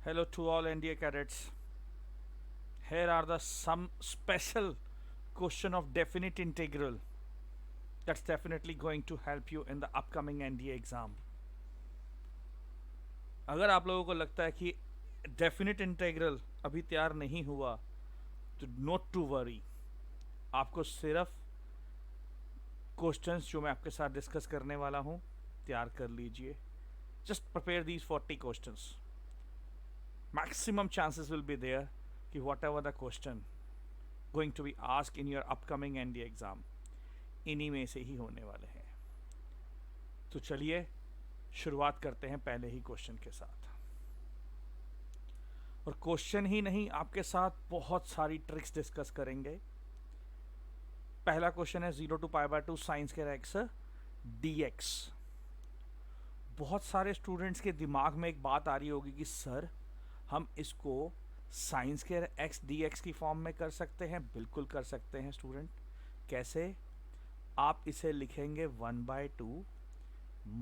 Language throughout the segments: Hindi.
Hello to all NDA cadets. Here are the some special question of definite integral that's definitely going to help you in the upcoming NDA exam. अगर आप लोगों को लगता है कि डेफिनेट इंटीग्रल अभी तैयार नहीं हुआ तो नॉट टू वरी, आपको सिर्फ क्वेश्चंस जो मैं आपके साथ डिस्कस करने वाला हूँ तैयार कर लीजिए. Just prepare these 40 questions. Maximum chances will be there कि whatever the question going to be asked in your upcoming NDA exam इन्हीं में से ही होने वाले हैं. तो चलिए शुरुआत करते हैं पहले ही क्वेश्चन के साथ. और क्वेश्चन ही नहीं, आपके साथ बहुत सारी ट्रिक्स डिस्कस करेंगे. पहला क्वेश्चन है 0 to π/2 sine square X dx. बहुत सारे स्टूडेंट्स के दिमाग में एक बात आ रही होगी कि सर हम इसको sign square x d x की फॉर्म में कर सकते हैं. बिल्कुल कर सकते हैं स्टूडेंट. कैसे? आप इसे लिखेंगे 1/2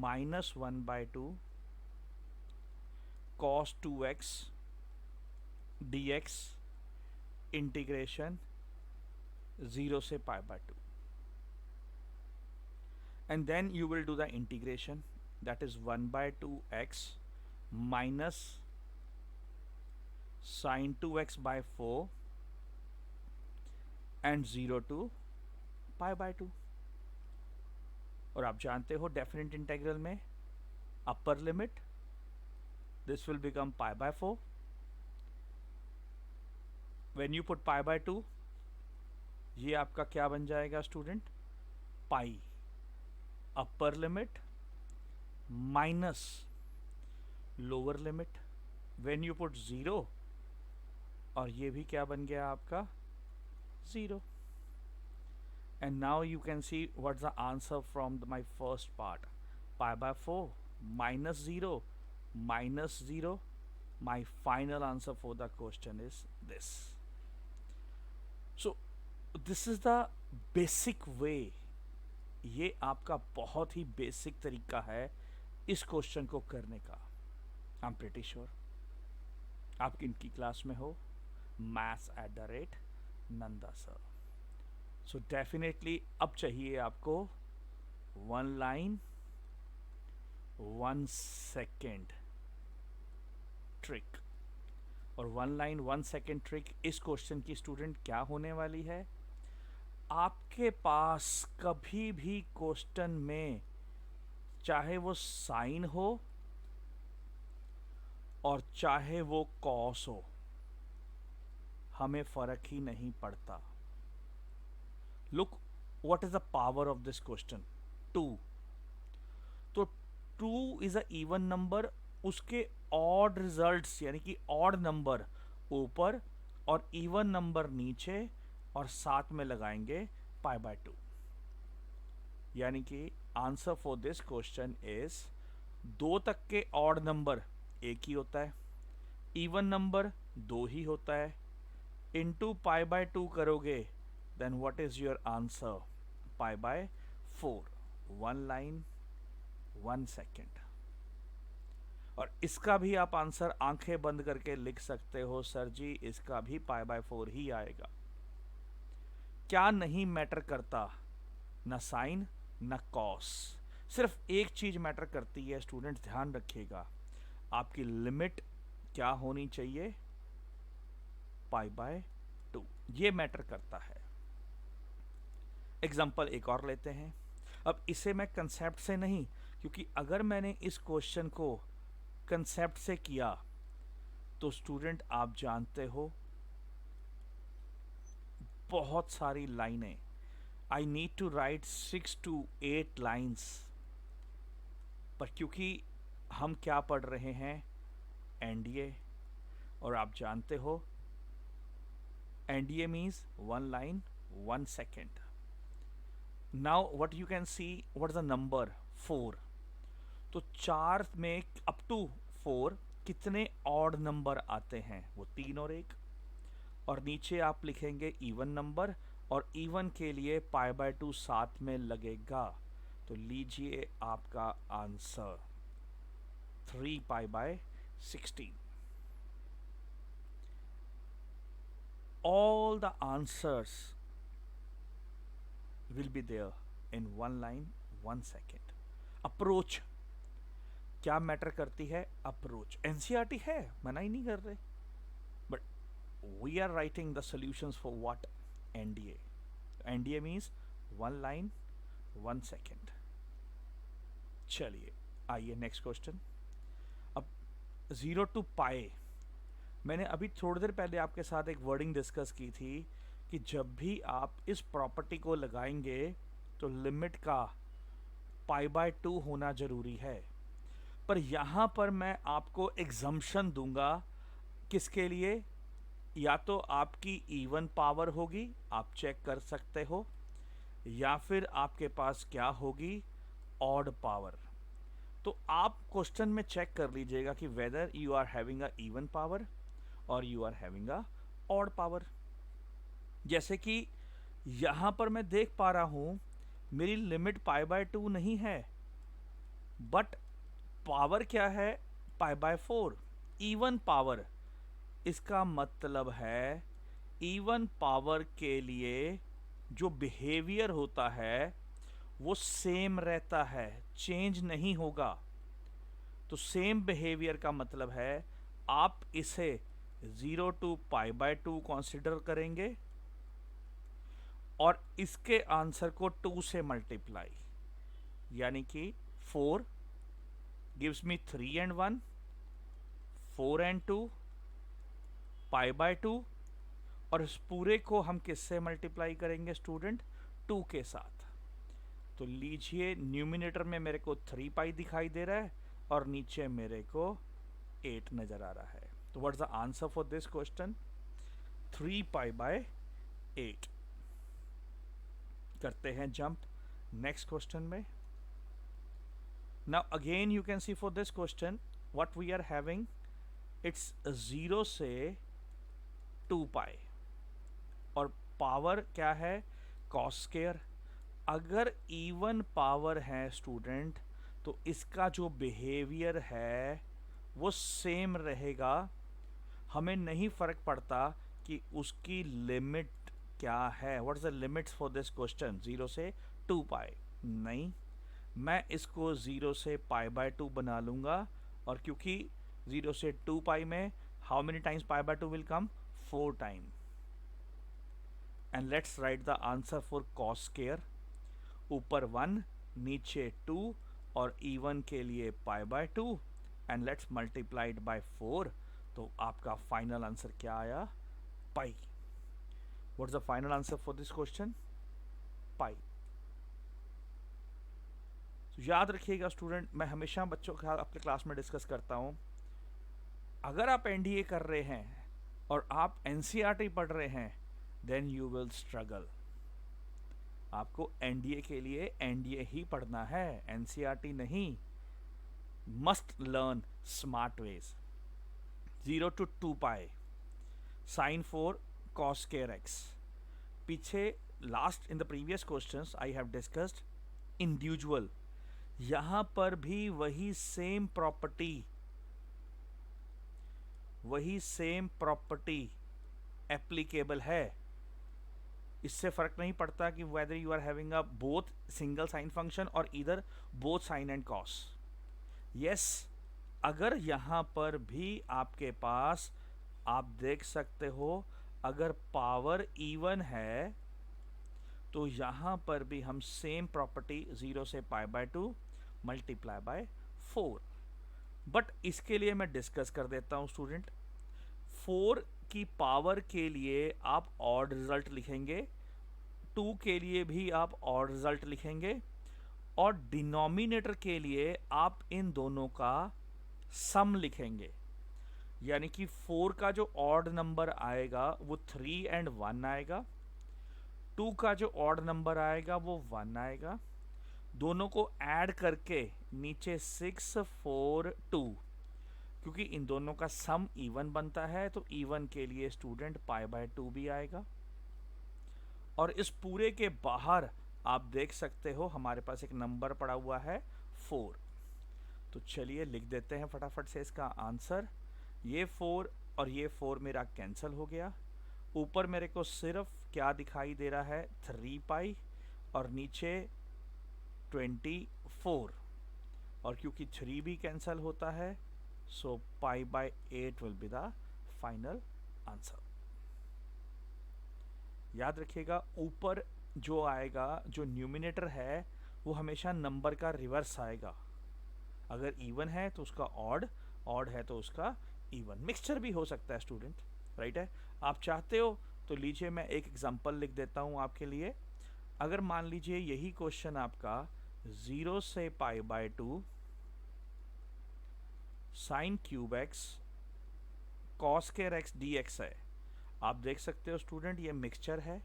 -1/2 cos 2x dx इंटीग्रेशन 0 से π/2 and then you will do the integration, that is 1/2x minus sin 2x/4 and 0 to π/2. और आप जानते हो डेफिनेट इंटीग्रल में upper limit this will become π/4. When you put π/2 ये आपका क्या बन जाएगा student? Pi. Upper limit minus lower limit. When you put 0 और ये भी क्या बन गया आपका? 0. And now you can see what's the answer from my first part. π/4 minus 0 minus 0. My final answer for the question is this. So this is the basic way. ये आपका बहुत ही बेसिक तरीका है इस क्वेश्चन को करने का. आई एम प्रिटी श्योर आप किनकी क्लास में हो? maths@nanda sir. सो डेफिनेटली अब चाहिए आपको 1 लाइन 1 सेकेंड ट्रिक. और 1 लाइन 1 सेकेंड ट्रिक इस क्वेश्चन की स्टूडेंट क्या होने वाली है? आपके पास कभी भी क्वेश्चन में चाहे वो साइन हो और चाहे वो कॉस हो, हमें फर्क ही नहीं पड़ता. Look what is the power of this question. 2. तो 2 इज अ इवन नंबर. उसके ऑड रिजल्ट्स यानी कि ऑड नंबर ऊपर और इवन नंबर नीचे और साथ में लगाएंगे π/2. यानी कि answer for this question is 2 तक के ऑड नंबर एक ही होता है, इवन नंबर 2 ही होता है. इनटू π/2 करोगे then what is your answer? π/4. 1 line 1 second. और इसका भी आप आंसर आंखें बंद करके लिख सकते हो, सर जी इसका भी π/4 ही आएगा. क्या नहीं मैटर करता? न साइन न कॉस. सिर्फ एक चीज मैटर करती है स्टूडेंट, ध्यान रखिएगा. आपकी लिमिट क्या होनी चाहिए? π/2. ये मैटर करता है. एग्जाम्पल एक और लेते हैं. अब इसे मैं कंसेप्ट से नहीं, क्योंकि अगर मैंने इस क्वेश्चन को कंसेप्ट से किया तो स्टूडेंट आप जानते हो बहुत सारी लाइनें. I need to write 6 to 8 lines. पर क्योंकि हम क्या पढ़ रहे हैं? एनडीए. और आप जानते हो NDA means 1 line 1 second. Now what you can see, what is the number? 4. तो 4 में अप टू 4 कितने ऑड नंबर आते हैं? वो 3 और 1. और नीचे आप लिखेंगे इवन नंबर, और इवन के लिए π/2 साथ में लगेगा. तो लीजिए आपका answer 3π/16. all the answers will be there in one line, 1 second. Approach क्या मैटर करती है? अप्रोच. एनसीईआरटी है, मना ही नहीं कर रहे, but we are writing the solutions for what? NDA. NDA means 1 line 1 second. चलिए आइए नेक्स्ट क्वेश्चन. अब 0 to पाए, मैंने अभी थोड़ी देर पहले आपके साथ एक वर्डिंग डिस्कस की थी कि जब भी आप इस प्रॉपर्टी को लगाएंगे तो लिमिट का π/2 होना जरूरी है. पर यहां पर मैं आपको एग्जम्पशन दूंगा. किसके लिए? या तो आपकी इवन पावर होगी, आप चेक कर सकते हो, या फिर आपके पास क्या होगी? Odd power. तो आप क्वेश्चन में चेक कर लीजिएगा कि whether you are having a even power और you are having a odd power. जैसे कि यहां पर मैं देख पा रहा हूं मेरी लिमिट π/2 नहीं है, बट पावर क्या है? π/4. Even power. इसका मतलब है इवन पावर के लिए जो बिहेवियर होता है वो सेम रहता है, चेंज नहीं होगा. तो सेम बिहेवियर का मतलब है आप इसे 0 to π/2 कंसीडर करेंगे और इसके आंसर को 2 से मल्टीप्लाई, यानी कि 4 gives me 3 and 1, 4 and 2, π/2. और इस पूरे को हम किससे मल्टीप्लाई करेंगे स्टूडेंट? 2 के साथ. तो लीजिए न्यूमिनेटर में मेरे को 3π दिखाई दे रहा है और नीचे मेरे को 8 नजर आ रहा है. तो what is the answer for this question? 3π/8. करते हैं जंप नेक्स्ट क्वेश्चन में. Now again you can see for this question what we are having, it's 0 से 2π और पावर क्या है? Cos square. अगर इवन पावर है स्टूडेंट तो इसका जो बिहेवियर है वो सेम रहेगा. हमें नहीं फर्क पड़ता कि उसकी लिमिट क्या है. What is the limits for this question? 0 से 2π. नहीं, मैं इसको 0 से π/2 बना लूंगा. और क्योंकि 0 से 2π में how many times π/2 will come? 4 time. And let's write the answer for cos square. ऊपर 1, नीचे 2 और इवन के लिए π/2 एंड लेट्स मल्टीप्लाइड बाय 4. तो आपका फाइनल आंसर क्या आया? Pi. What is the final answer for this question? Pi. तो याद रखिएगा स्टूडेंट, मैं हमेशा बच्चों के साथ अपने क्लास में डिस्कस करता हूं, अगर आप एनडीए कर रहे हैं और आप एनसीईआरटी पढ़ रहे हैं देन यू विल स्ट्रगल. आपको एनडीए के लिए एनडीए ही पढ़ना है, एनसीईआरटी नहीं. Must learn smart ways. 0 to 2π, sin 4 cos square x. पीछे last in the previous questions I have discussed individual. यहां पर भी वही सेम प्रॉपर्टी एप्लीकेबल है. इससे फर्क नहीं पड़ता कि whether you are having a both single sine function और इधर both sine and cos. Yes, अगर यहां पर भी आपके पास आप देख सकते हो अगर पावर इवन है तो यहां पर भी हम सेम प्रॉपर्टी 0 से π/2 मल्टीप्लाई बाय 4. बट इसके लिए मैं डिस्कस कर देता हूं स्टूडेंट. 4 की पावर के लिए आप ऑड रिजल्ट लिखेंगे, 2 के लिए भी आप ऑड रिजल्ट लिखेंगे और डिनोमिनेटर के लिए आप इन दोनों का सम लिखेंगे. यानी कि 4 का जो ऑड नंबर आएगा वो 3 and 1 आएगा, 2 का जो ऑड नंबर आएगा वो 1 आएगा. दोनों को ऐड करके नीचे 6 4 2, क्योंकि इन दोनों का सम इवन बनता है तो इवन के लिए स्टूडेंट π/2 भी आएगा. और इस पूरे के बाहर आप देख सकते हो हमारे पास एक नंबर पड़ा हुआ है 4. तो चलिए लिख देते हैं फटाफट से इसका आंसर. ये 4 और ये 4 मेरा कैंसिल हो गया ऊपर मेरे को सिर्फ क्या दिखाई दे रहा है, 3 पाई, और नीचे 24, और क्योंकि 3 भी कैंसल होता है, so π/8 will be the final answer. याद रखिएगा, ऊपर जो आएगा, जो न्यूमिनेटर है, वो हमेशा नंबर का रिवर्स आएगा। अगर इवन है तो उसका ऑड, ऑड है तो उसका इवन। मिक्सचर भी हो सकता है स्टूडेंट, राइट है। आप चाहते हो तो लीजिए, मैं एक एग्जांपल लिख देता हूं आपके लिए। अगर मान लीजिए यही क्वेश्चन आपका 0 से π/2 sine cube x cos square x d x है। आप देख सकते हो स्टूडेंट, ये मिक्सचर है।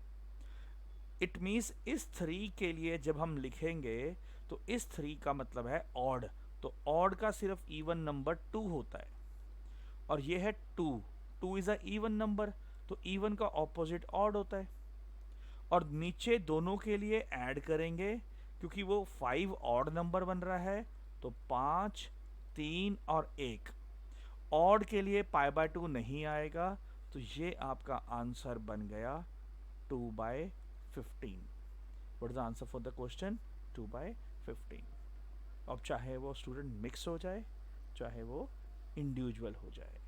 इट मीन्स इस 3 के लिए जब हम लिखेंगे तो इस 3 का मतलब है ऑड, तो ऑड का सिर्फ इवन नंबर 2 होता है, और ये है 2, 2 इज अ इवन नंबर, तो इवन का ऑपोजिट ऑड होता है। और नीचे दोनों के लिए ऐड करेंगे, क्योंकि वो 5 ऑड नंबर बन रहा है, तो 5, 3 और 1। ऑड के लिए π/2 नहीं आएगा, तो ये आपका आंसर बन गया 2/15। What is the answer for the question? 2/15। अब चाहे वो स्टूडेंट मिक्स हो जाए, चाहे वो इंडिविजुअल हो जाए।